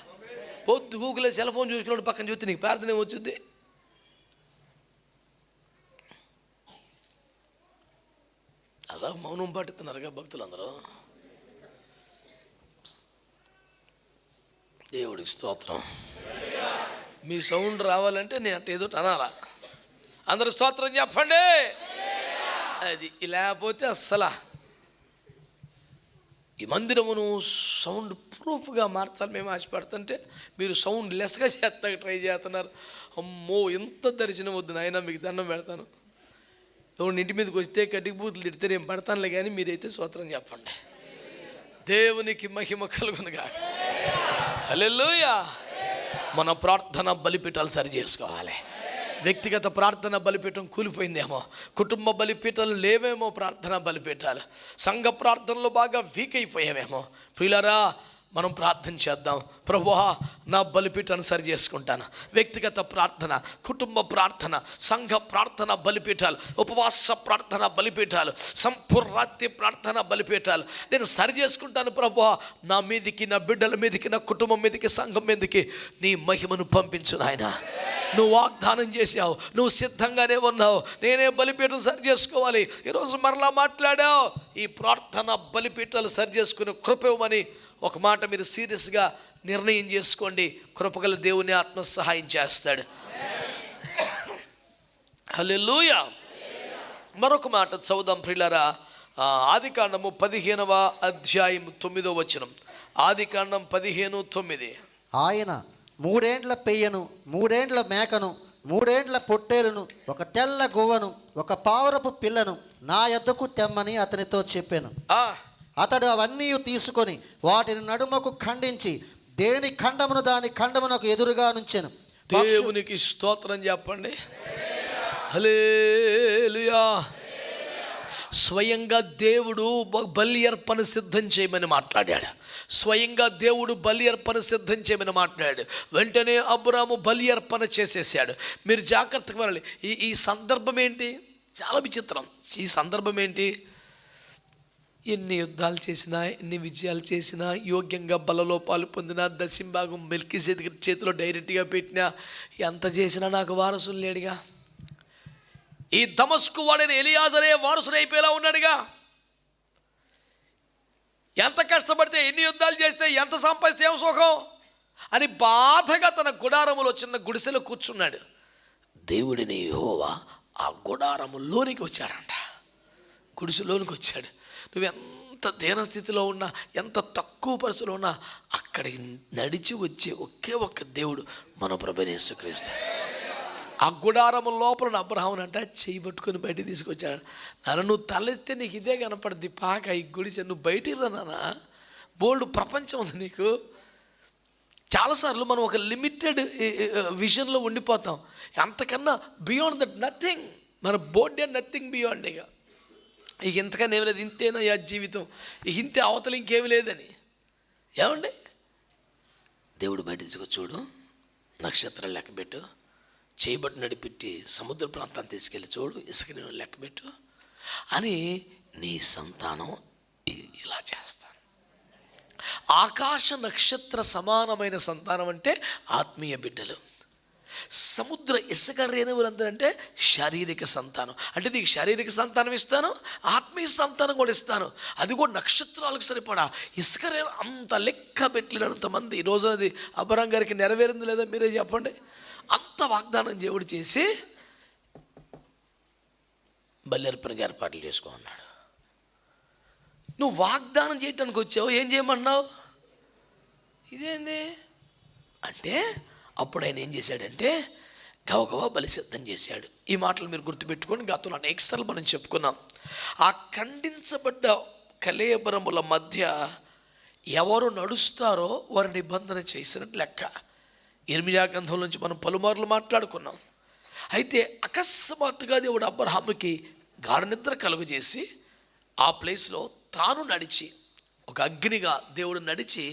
పొద్దు గూగుల్లో సెల్ ఫోన్ చూసుకున్నాడు పక్కన చూస్తే నీకు ప్రార్థన ఏమొచ్చుద్ది? అదా మౌనం పట్టుతున్నారుగా భక్తులందరూ. దేవుడికి స్తోత్రం. మీ సౌండ్ రావాలంటే నేను అంటే ఏదో అనాలా. అందరూ స్తోత్రం చెప్పండి. అది లేకపోతే అస్సలా ఈ మందిరమును సౌండ్ ప్రూఫ్గా మార్చాలి మేము ఆశపడుతుంటే మీరు సౌండ్ లెస్గా చేస్తాక ట్రై చేస్తున్నారు. అమ్మో ఎంత దర్శనం వద్దు నాయన, మీకు దండం పెడతాను. ఎవరిని ఇంటి మీదకి వస్తే కటికి బూతులు తిడితే నేను పడతానులే, కానీ మీరైతే స్తోత్రం చెప్పండి. దేవునికి మహిమ కలుగునుగాక. హల్లెలూయా. మన ప్రార్థన బలిపీఠాలు సరి చేసుకోవాలి. వ్యక్తిగత ప్రార్థన బలిపీఠం కూలిపోయిందేమో, కుటుంబ బలిపీఠాలు లేవేమో, ప్రార్థన బలిపీఠాలు సంఘ ప్రార్థనలో బాగా వీక్ అయిపోయామేమో. ప్రియులారా, మనం ప్రార్థన చేద్దాం. ప్రభువా, నా బలిపీఠాన్ని సరి చేసుకుంటాను. వ్యక్తిగత ప్రార్థన, కుటుంబ ప్రార్థన, సంఘ ప్రార్థన బలిపీఠాలు, ఉపవాస ప్రార్థన బలిపీఠాలు, సంపూర్ణాత్య ప్రార్థన బలిపీఠాలు నేను సరి చేసుకుంటాను. ప్రభువా, నా మీదికి, నా బిడ్డల మీదికి, నా కుటుంబం మీదికి, సంఘం మీదికి నీ మహిమను పంపించు నాయన. నువ్వు వాగ్దానం చేసావు, నువ్వు సిద్ధంగానే ఉన్నావు. నేనే బలిపీఠం సరి చేసుకోవాలి. ఈరోజు మరలా మాట్లాడావు. ఈ ప్రార్థన బలిపీఠాలు సరి చేసుకుని కృపమని ఒక మాట మీరు సీరియస్గా నిర్ణయం చేసుకోండి. కృపగల దేవుని ఆత్మ సహాయం చేస్తాడు. హల్లెలూయా. మరొక మాట చదువుదాం ప్రియులారా. ఆదికాండము 15వ అధ్యాయం 9వ వచనం. ఆదికాండం 15:9. ఆయన 3 ఏండ్ల పెయ్యను, 3 ఏండ్ల మేకను, 3 ఏండ్ల పొట్టేలును, ఒక తెల్ల గువ్వను, ఒక పావురపు పిల్లను నా యొద్దకు తెమ్మని అతనితో చెప్పాను. అతడు అవన్నీ తీసుకొని వాటిని నడుమకు ఖండించి దేని ఖండమును దాని ఖండమునకు ఎదురుగా నుంచెను. దేవునికి స్తోత్రం చెప్పండి. హల్లెలూయా. స్వయంగా దేవుడు బలి అర్పణ సిద్ధం చేయమని మాట్లాడాడు. స్వయంగా దేవుడు బలి అర్పణ సిద్ధం చేయమని మాట్లాడాడు. వెంటనే అబ్రాము బలి అర్పణ చేసేసాడు. మీరు జాగ్రత్తగా వెళ్ళాలి. ఈ సందర్భం ఏంటి? చాలా విచిత్రం. ఈ సందర్భం ఏంటి? ఎన్ని యుద్ధాలు చేసినా, ఎన్ని విజయాలు చేసినా, యోగ్యంగా బలలో పాలు పొందినా, దశంభాగం మెల్కీసెదెకు చేతిలో డైరెక్ట్గా పెట్టినా, ఎంత చేసినా నాకు వారసులు లేడుగా. ఈ దమస్కు వాడైన ఎలియాజరే వారసుడు అయిపోయేలా ఉన్నాడుగా. ఎంత కష్టపడితే, ఎన్ని యుద్ధాలు చేస్తే, ఎంత సంపాదిస్తే ఏం సుఖం అని బాధగా తన గుడారములో చిన్న గుడిసెలో కూర్చున్నాడు. దేవుడిని యెహోవా ఆ గుడారములోనికి వచ్చాడంట. గుడిసెలోనికి వచ్చాడు. నువ్వెంత దీనస్థితిలో ఉన్నా, ఎంత తక్కువ పరిస్థితిలో ఉన్నా, అక్కడికి నడిచి వచ్చే ఒకే ఒక్క దేవుడు మన ప్రభువైన యేసుక్రీస్తు. ఆ గుడారము లోపల అబ్రహాముని అంట చేయి పట్టుకొని బయటికి తీసుకొచ్చాడు. నాన్న, నువ్వు తలెత్తే నీకు ఇదే కనపడుద్ది పాక, ఈ గుడిసె. నువ్వు బయటికి రా నాన్న, బోల్డ్ ప్రపంచం ఉంది నీకు. చాలాసార్లు మనం ఒక లిమిటెడ్ విజన్లో ఉండిపోతాం. అంతకన్నా బియాండ్ దట్ నథింగ్. మన బోర్డే నథింగ్ బియాండ్. ఇక ఇంతకన్నా ఏమి లేదు, ఇంతేనా జీవితం, ఇక ఇంతే, అవతల ఇంకేమి లేదని. ఏమండి, దేవుడు బయట చూడు, నక్షత్రాలు లెక్కబెట్టు, చేయబట్టి నడిపెట్టి సముద్ర ప్రాంతాన్ని తీసుకెళ్ళి చూడు, ఇసుక నేను లెక్కబెట్టు అని నీ సంతానం ఇలా చేస్తాను. ఆకాశ నక్షత్ర సమానమైన సంతానం అంటే ఆత్మీయ బిడ్డలు. సముద్ర ఇసుక రేణువులందరంటే శారీరక సంతానం. అంటే నీకు శారీరక సంతానం ఇస్తాను, ఆత్మీయ సంతానం కూడా ఇస్తాను. అది కూడా నక్షత్రాలకు సరిపడా. ఇసుక రేణు అంత లెక్క పెట్టినంతమంది ఈ రోజున అది అబ్రహాం గారికి నెరవేరింది లేదా మీరే చెప్పండి. అంత వాగ్దానం దేవుడు చేసి బలి అర్పణకి ఏర్పాట్లు చేసుకో అన్నాడు. నువ్వు వాగ్దానం చేయటానికి వచ్చావు, ఏం చేయమన్నావు? ఇదేంది అంటే అప్పుడు ఆయన ఏం చేశాడంటే గవగవా బలి సిద్ధం చేశాడు. ఈ మాటలు మీరు గుర్తుపెట్టుకొని గతంలో అనేకసార్లు మనం చెప్పుకున్నాం. ఆ ఖండించబడ్డ కళేబరముల మధ్య ఎవరు నడుస్తారో వారి నిబంధన చేసినట్టు లెక్క. ఇర్మియా గ్రంథం నుంచి మనం పలుమార్లు మాట్లాడుకున్నాం. అయితే అకస్మాత్తుగా దేవుడు అబ్రహాముకి గాఢ నిద్ర కలుగజేసి ఆ ప్లేస్లో తాను నడిచి, ఒక అగ్నిగా దేవుడు నడిచి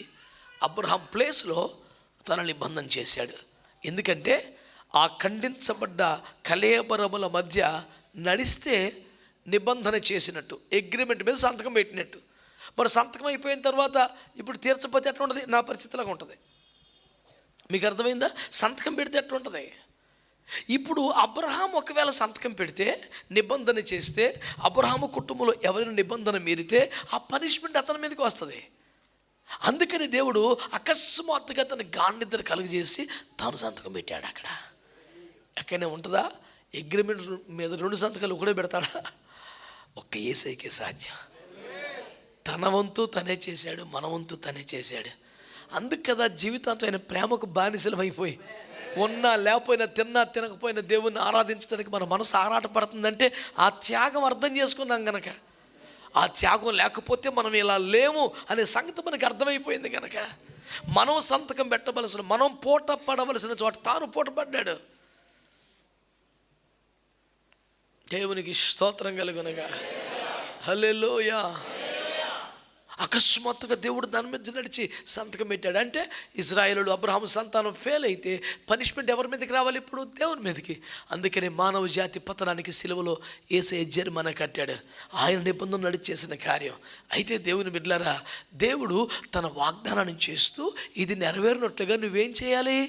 అబ్రహాం ప్లేస్లో తన నిబంధన చేశాడు. ఎందుకంటే ఆ ఖండించబడ్డ కళేబరముల మధ్య నడిస్తే నిబంధన చేసినట్టు, అగ్రిమెంట్ మీద సంతకం పెట్టినట్టు. మరి సంతకం అయిపోయిన తర్వాత ఇప్పుడు తీర్చపోతే ఎట్లా ఉంటుంది? నా పరిస్థితిలాగా ఉంటుంది. మీకు అర్థమైందా? సంతకం పెడితే ఎట్లా ఉంటుంది? ఇప్పుడు అబ్రహాం ఒకవేళ సంతకం పెడితే, నిబంధన చేస్తే, అబ్రహాము కుటుంబంలో ఎవరైనా నిబంధన మీరితే ఆ పనిష్మెంట్ అతని మీదకి వస్తుంది. అందుకని దేవుడు అకస్మాత్తుగా తన గాఢనిద్ర కలుగజేసి తాను సంతకం పెట్టాడు. అక్కడ ఎక్కడనే ఉంటుందా? అగ్రిమెంట్ మీద 2 సంతకాలు కూడా పెడతాడా? ఒక్క యేసయ్యకే సాధ్యం. తన వంతు తనే చేశాడు, మన వంతు తనే చేశాడు. అందుకు కదా జీవితాంతం ఆయన ప్రేమకు బానిసలమైపోయి ఉన్నా లేకపోయినా, తిన్నా తినకపోయినా దేవుణ్ణి ఆరాధించడానికి మన మనసు ఆరాటపడుతుందంటే ఆ త్యాగం అర్థం చేసుకున్నాం కనుక. ఆ త్యాగం లేకపోతే మనం ఇలా లేము అనే సంగతి మనకు అర్థమైపోయింది కనుక. మనం సంతకం పెట్టవలసిన, మనం పూట పడవలసిన చోట తాను పూట పడ్డాడు. దేవునికి స్తోత్రం కలుగునగా. హల్లెలూయా. అకస్మాత్తుగా దేవుడు దాని మీద నడిచి సంతకం పెట్టాడు. అంటే ఇజ్రాయేలు అబ్రహాము సంతానం ఫెయిల్ అయితే పనిష్మెంట్ ఎవరి మీదకి రావాలి? ఇప్పుడు దేవుని మీదకి. అందుకని మానవ జాతి పతనానికి సిలువలో యేసయ్య జరిమానా కట్టాడు. ఆయన నిబంధన నడిచేసిన కార్యం. అయితే దేవుని బిడ్డలారా, దేవుడు తన వాగ్దానాన్ని చేస్తూ ఇది నెరవేరినట్లుగా నువ్వేం చేయాలి?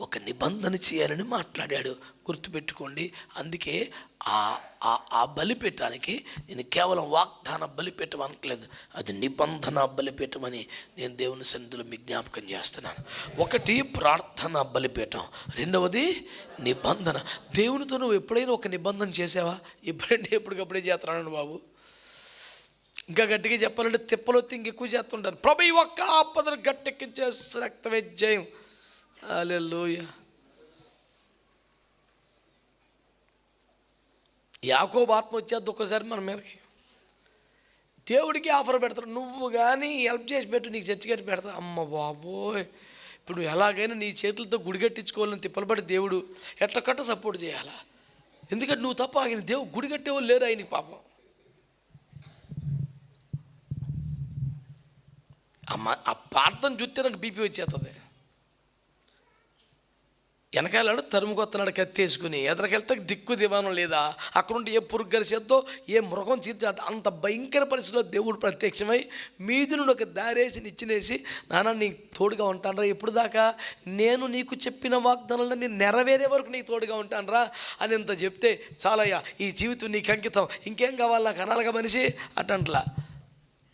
ఒక నిబంధన చేయాలని మాట్లాడాడు. గుర్తుపెట్టుకోండి. అందుకే ఆ బలిపీఠానికి నేను కేవలం వాగ్దాన బలిపీఠం అనట్లేదు, అది నిబంధన బలిపీఠమని నేను దేవుని సన్నిధిలో మీకు జ్ఞాపకం చేస్తున్నాను. ఒకటి ప్రార్థన బలిపీఠం, రెండవది నిబంధన. దేవునితో నువ్వు ఎప్పుడైనా ఒక నిబంధన చేసావా? ఎప్పటికప్పుడే చేస్తున్నాను బాబు. ఇంకా గట్టిగా చెప్పాలంటే తిప్పలొత్తి ఇంకెక్కువ చేస్తుంటారు. ప్రభు ఈ ఒక్క ఆపదను గట్టెక్కించేస్తే రక్తమే జయం. హల్లెలూయా. యాకోబు ఆత్మ వచ్చేది ఒక్కసారి మన మీదకి. దేవుడికి ఆఫర్ పెడతాడు, నువ్వు కానీ హెల్ప్ చేసి పెట్టు, నీకు చర్చి కట్టి పెడతా. అమ్మ బాబోయ్, ఇప్పుడు ఎలాగైనా నీ చేతులతో గుడి కట్టించుకోవాలని తిప్పలబడి దేవుడు ఎట్లా కట్ట సపోర్ట్ చేయాలా? ఎందుకంటే నువ్వు తప్ప ఆయన దేవుడు గుడి కట్టేవాళ్ళు లేరు ఆయనకి పాపం. ఆ ప్రార్థన చూస్తే నాకు బీపీ వచ్చేస్తుంది. వెనకాలాడు తరుముకొత్తనాడు కత్తేసుకుని, ఎదరికెళ్తే దిక్కు దివానం లేదా, అక్కడుండి ఏ పురుగు గరిచేద్దో ఏ మృగం చీర్చేద్దో అంత భయంకర పరిస్థితిలో దేవుడు ప్రత్యక్షమై మీది నుండి ఒక దారేసి నిచ్చినేసి, నాన్న నీకు తోడుగా ఉంటానరా, ఎప్పుడు దాకా నేను నీకు చెప్పిన వాగ్దానాలను నేను నెరవేరే వరకు నీకు తోడుగా ఉంటానరా అని ఎంత చెప్తే చాలయ్యా, ఈ జీవితం నీకు అంకితం, ఇంకేం కావాలి నాకు అనాలిగా మనిషి అటంట్లా.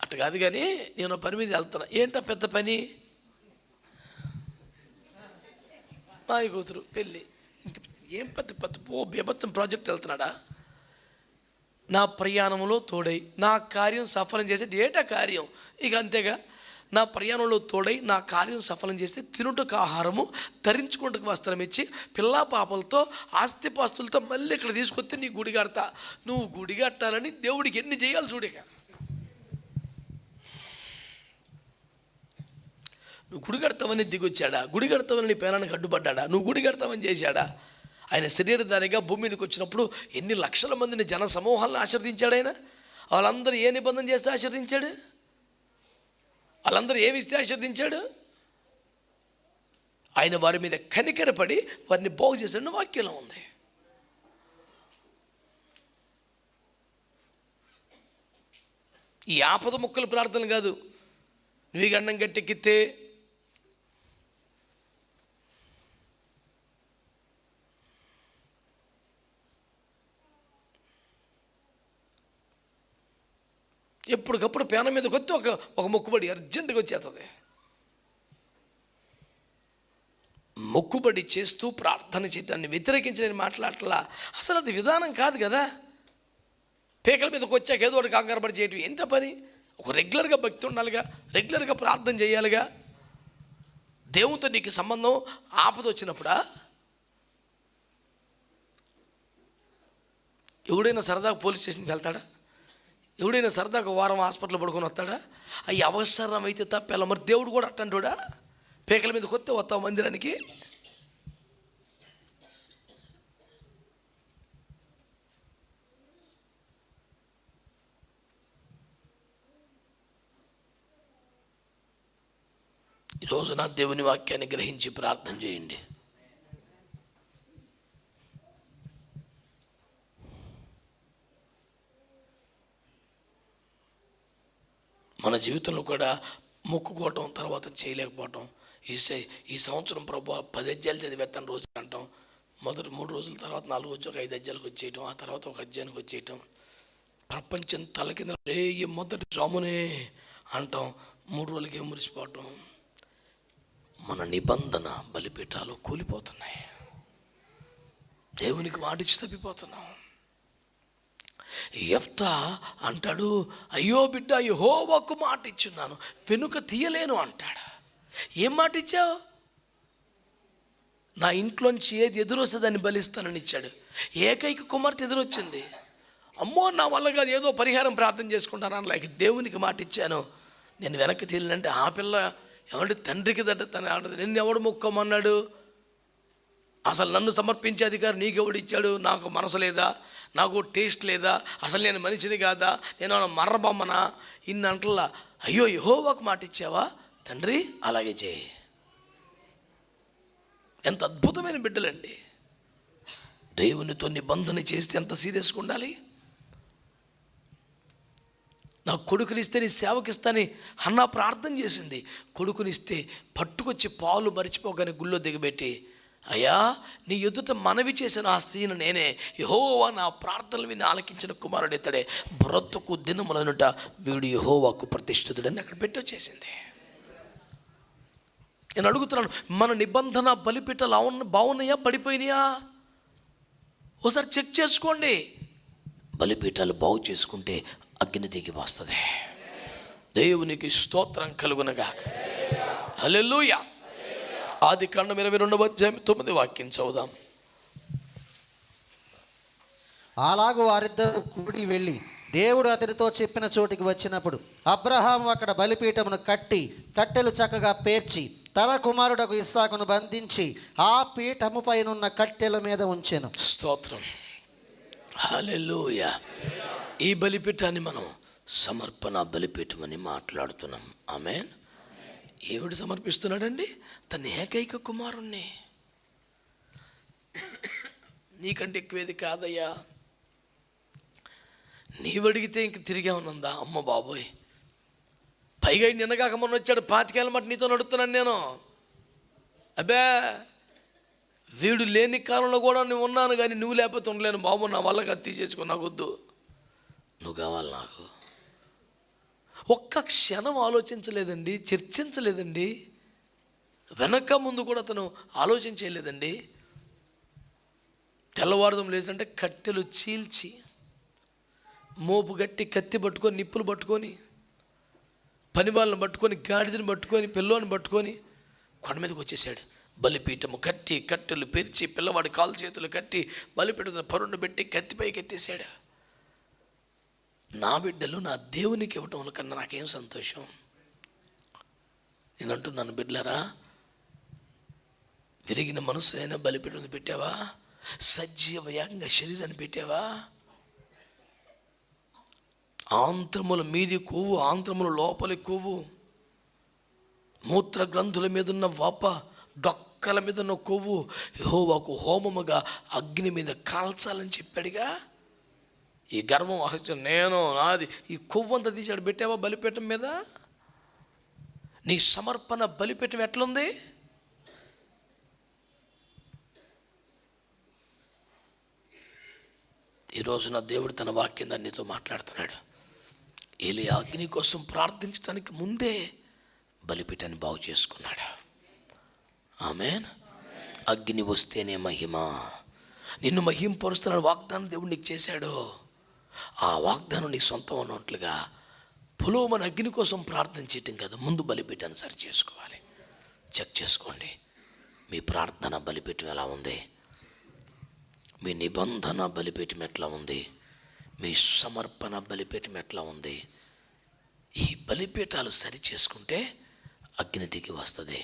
అటు కాదు కానీ నేను పని మీద వెళ్తున్నా. ఏంటో పెద్ద పని? మాయ కూతురు పెళ్ళి. ఇంక ఏం పెద్ద బీభత్సం ప్రాజెక్ట్ వెళ్తున్నాడా? నా ప్రయాణంలో తోడై నా కార్యం సఫలం చేసే ఏటా కార్యం. ఇక అంతేగా, నా ప్రయాణంలో తోడై నా కార్యం సఫలం చేస్తే తినుటకు ఆహారము, ధరించుకుంటకు వస్త్రం ఇచ్చి, పిల్లా పాపలతో ఆస్తిపాస్తులతో మళ్ళీ ఇక్కడ తీసుకొస్తే నీ గుడి కడతా. నువ్వు గుడి కట్టాలని దేవుడికి ఎన్ని చేయాలి చూడక. నువ్వు గుడి కడతామని దిగొచ్చాడా? గుడి కడతామని నీ పేరానికి అడ్డుపడ్డా? నువ్వు గుడి కడతామని చేశాడా? ఆయన శరీరధారిగా భూమి మీదకి వచ్చినప్పుడు ఎన్ని లక్షల మందిని జన సమూహాలను ఆశీర్వదించాడు ఆయన. వాళ్ళందరూ ఏ నిబంధన చేస్తే ఆశీర్వదించాడు? వాళ్ళందరూ ఏమి ఇస్తే ఆశీర్వదించాడు? ఆయన వారి మీద కనికరపడి వారిని బాగు చేశాడని వాక్యంలో ఉంది. ఈ ఆపద ముక్కల ప్రార్థన కాదు. నువ్వు గండం గట్టెక్కితే ఎప్పటికప్పుడు పేన మీదకి వచ్చి ఒక మొక్కుబడి అర్జెంటుగా వచ్చేస్తుంది. మొక్కుబడి చేస్తూ ప్రార్థన చేయటాన్ని వ్యతిరేకించి మాట్లాడట్లా. అసలు అది విధానం కాదు కదా. పేకల మీదకి వచ్చాక ఏదో ఒకటి కంగారపడి చేయటం ఎంత పని? ఒక రెగ్యులర్గా భక్తి ఉండాలిగా, రెగ్యులర్గా ప్రార్థన చేయాలిగా. దేవునితో నీకు సంబంధం ఆపద వచ్చినప్పుడా? ఎవడైనా సరదాగా పోలీస్ స్టేషన్కి వెళ్తాడా? ఎవడైనా సరదాగా వారం హాస్పిటల్ పడుకొని వస్తాడా? అవి అవసరం అయితే తప్ప మరి దేవుడు కూడా అట్టంటాడా? పేకల మీద కొత్త వస్తావు మందిరానికి. ఈరోజు నా దేవుని వాక్యాన్ని గ్రహించి ప్రార్థన చేయండి. మన జీవితంలో కూడా మొక్కుకోవటం, తర్వాత చేయలేకపోవటం. ఈ సంవత్సరం ప్రభు 10 అధ్యాయాలు చదివేస్తాను రోజు అంటాం. మొదటి 3 రోజుల తర్వాత 4 రోజులు 5 అధ్యాయాలకు వచ్చేయటం, ఆ తర్వాత 1 అధ్యాయానికి వచ్చేయటం. ప్రపంచం తల కింద ఈ మొదటి జామునే అంటాం, 3 రోజులకే మురిసిపోవటం. మన నిబంధన బలిపీఠాలు కూలిపోతున్నాయి. దేవునికి మాటిచ్చి తప్పిపోతున్నాం. యెఫ్తా అంటాడు, అయ్యో బిడ్డ, యెహోవాకు మాట ఇచ్చున్నాను, వెనుక తీయలేను అంటాడు. ఏం మాట ఇచ్చావు? నా ఇంట్లోంచి ఏది ఎదురొస్తే దాన్ని బలిస్తానని ఇచ్చాడు. ఏకైక కుమార్తె ఎదురొచ్చింది. అమ్మో నా వల్ల కాదు, ఏదో పరిహారం ప్రార్థన చేసుకుంటాను అనలేక దేవునికి మాట ఇచ్చాను, నేను వెనక్కి తీయాలంటే ఆ పిల్ల ఎవరి తండ్రికి నిన్ను ఎవడు మొక్కమన్నాడు? అసలు నన్ను సమర్పించే అధికారం నీకెవడు ఇచ్చాడు? నాకు మనసు లేదా? నాకు టేస్ట్ లేదా? అసలు నేను మనిషిని కాదా? నేను మర్రబొమ్మనా? ఇన్నంటల్లా అయ్యో యెహోవాకు మాట ఇచ్చావా తండ్రి, అలాగే చేయి. ఎంత అద్భుతమైన బిడ్డలండి. దేవునితో నిబంధన చేస్తే ఎంత సీరియస్గా ఉండాలి. నాకు కొడుకునిస్తే నీ సేవకిస్తాని హన్నా ప్రార్థన చేసింది. కొడుకునిస్తే పట్టుకొచ్చి పాలు మరిచిపోగానే గుళ్ళో దిగబెట్టి, అయ్యా నీ ఎదుట మనవి చేసిన ఆ స్త్రీని నేనే, యెహోవా నా ప్రార్థనలు విని ఆలకించిన కుమారుడు ఇతడే, బ్రతుకు దినములనుట వీడు యెహోవాకు ప్రతిష్ఠితుడని అక్కడ పెట్టొచ్చేసింది. నేను అడుగుతున్నాను, మన నిబంధన బలిపీఠాలు బాగున్నాయా, పడిపోయినాయా? ఒకసారి చెక్ చేసుకోండి. బలిపీఠాలు బాగు చేసుకుంటే అగ్ని దిగి వస్తుంది. దేవునికి స్తోత్రం కలుగునగాక. హల్లెలూయా. ఆదికాండం 22:9 చదువుదాం. అలాగూ వారిద్దరూ కూడి వెళ్ళి దేవుడు అతనితో చెప్పిన చోటికి వచ్చినప్పుడు అబ్రహాము అక్కడ బలిపీఠమును కట్టి కట్టెలు చక్కగా పేర్చి తన కుమారుడకు ఇస్సాకును బంధించి ఆ పీఠము పైనున్న కట్టెల మీద ఉంచెను. స్తోత్రం. హల్లెలూయా. ఈ బలిపీఠాన్ని మనం సమర్పణ బలిపీఠం అని మాట్లాడుతున్నాం. ఆమేన్. ఏవిడు సమర్పిస్తున్నాడండి? తన ఏకైక కుమారుణ్ణి. నీకంటే ఎక్కువేది కాదయ్యా. నీవడిగితే ఇంక తిరిగే ఉన్నదా? అమ్మ బాబోయ్, పైగా నిన్నగాక మొన్న వచ్చాడు, 25 ఏళ్ళ మట్టి నీతో నడుస్తున్నాను నేను. అబ్బే, వీడు లేని కాలంలో కూడా నువ్వు ఉన్నాను, కానీ నువ్వు లేకపోతే ఉండలేను బాబు, నా వల్ల కత్తి చేసుకో, నాకు వద్దు, నువ్వు కావాలి నాకు. ఒక్క క్షణం ఆలోచించలేదండి, చర్చించలేదండి, వెనక ముందు కూడా అతను ఆలోచించలేదండి. తెల్లవారుదం లేదంటే కట్టెలు చీల్చి, మోపు గట్టి, కత్తి పట్టుకొని, నిప్పులు పట్టుకొని, పని వాళ్ళని పట్టుకొని, గాడిదని పట్టుకొని, పిల్లోని పట్టుకొని కొండ మీదకి వచ్చేసాడు. బలిపీఠము కట్టి, కట్టెలు పెరిచి, పిల్లవాడి కాలు చేతులు కట్టి, బలిపీఠం పరుండు పెట్టి కత్తిపైకి ఎత్తేసాడు. నా బిడ్డలు నా దేవునికి ఇవ్వటం కన్నా నాకేం సంతోషం. నేను అంటున్నాను, బిడ్డలారా, విరిగిన మనసు అయినా బలిపీఠం పెట్టావా? సజీవ యాగంగా శరీరాన్ని పెట్టావా? ఆంత్రముల మీది కొవ్వు, ఆంత్రముల లోపలి కొవ్వు, మూత్ర గ్రంథుల మీద ఉన్న వాప, డొక్కల మీద ఉన్న కొవ్వు యెహోవాకు హోమముగా అగ్ని మీద కాల్చాలని చెప్పాడుగా. ఈ గర్వం నేను నాది, ఈ కొవ్వు అంతా తీసాడు, పెట్టావా బలిపీఠం మీద? నీ సమర్పణ బలిపీఠం ఎట్లుంది? ఈరోజున దేవుడు తన వాక్యం దానితో మాట్లాడుతున్నాడు. ఏలియా అగ్ని కోసం ప్రార్థించడానికి ముందే బలిపీఠాన్ని బాగు చేసుకున్నాడు. ఆమేన్. అగ్ని వస్తేనే మహిమ. నిన్ను మహింపరుస్తున్న వాగ్దానం దేవుడు నీకు చేశాడు. ఆ వాగ్దానం నీకు సొంతం ఉన్నట్లుగా పులోమన అగ్ని కోసం ప్రార్థన చేయటం కదా, ముందు బలిపీఠాన్ని సరి చేసుకోవాలి. చెక్ చేసుకోండి, మీ ప్రార్థన బలిపీఠం ఎలా ఉంది? మీ నిబంధన బలిపీఠం ఎట్లా ఉంది? మీ సమర్పణ బలిపీఠం ఎట్లా ఉంది? ఈ బలిపీఠాలు సరి చేసుకుంటే అగ్ని దిగి వస్తుంది.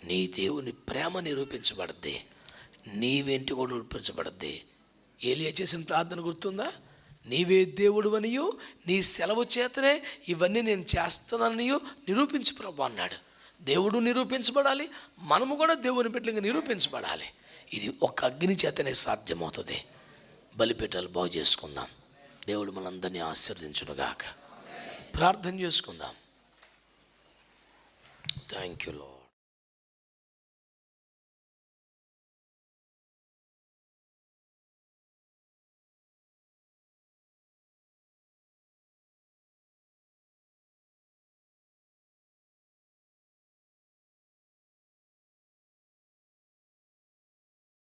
నీ దేవుని ప్రేమ నిరూపించబడద్ది, నీవేంటి కూడా నిరూపించబడద్ది. ఏలియా చేసిన ప్రార్థన గుర్తుందా? నీవే దేవుడు అనియో, నీ సెలవు చేతనే ఇవన్నీ నేను చేస్తున్నాననియో నిరూపించు ప్రభు అన్నాడు. దేవుడు నిరూపించబడాలి, మనము కూడా దేవుని బిడ్డలుగా నిరూపించబడాలి. ఇది ఒక అగ్ని చేతనే సాధ్యమవుతుంది. బలిపీఠాలు బాగు చేసుకుందాం. దేవుడు మనందరినీ ఆశీర్వదించునుగాక. ప్రార్థన చేసుకుందాం. Thank you lord.